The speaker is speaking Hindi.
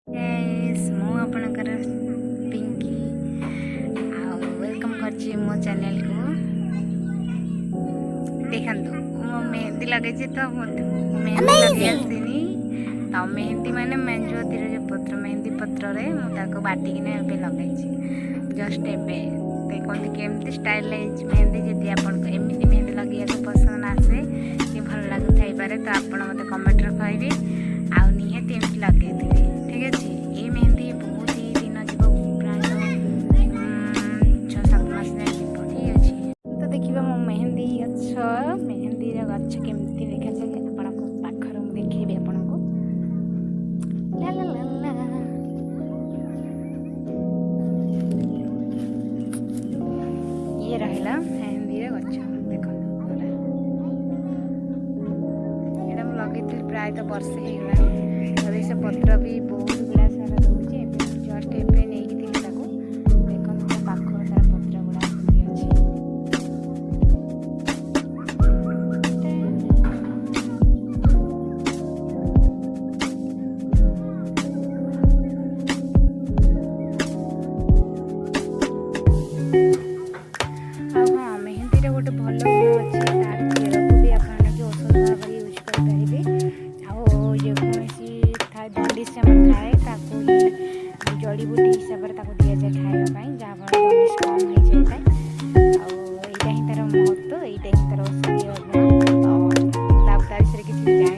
गाइस मु आपणकर पिंकी वेलकम करछि मो चैनल को। देखंतु मो मेहंदी लगे तो मेहंदी लगे आसीनी तो मेहंदी माने मेंजुअती जो पत्र मेहंदी पत्र रे मु ताको बाटिकिने एबे लगैछि जस्ट एबे देखंतु केमती स्टाइल मेहंदी जदि आपन को एमिति मेहंदी लगे तो पसंद आसे कि भल लागु थाई पारे तो आपन मते कमेंट रे कहबे आ नियत एमिति लगे ठीक अच्छे। ये मेहंदी बहुत ही दिन जीव प्राय 6-7 मास जीव ठीक अच्छे। तो देखा मो मेहंदी गछ मेहंदी गछ केमती देखा जाए आपको पाखर मुझे देखी आपन को ला ला ला ला ये रहा मेहंदी गछ देख लगे प्राय तो वर्षे हो से पत्र भी बहुत गुड़ा सारा दूसरे जस्ट एवं नहीं देखते पाखर सारा पत्र गुड़ा अच्छे। हाँ मेहंदी गोटे भल गुण अच्छे तार चेर को भी आप औषध भाव यूज करेंगे जंडिस थाए जड़ी बूटी हिसाब से दि जाए खावाई जहाँ जंडिस कम हो जाए यहाँ ही तार महत्व यहाँ ही तार औषधीय गुण तो तार विषय किसी जाए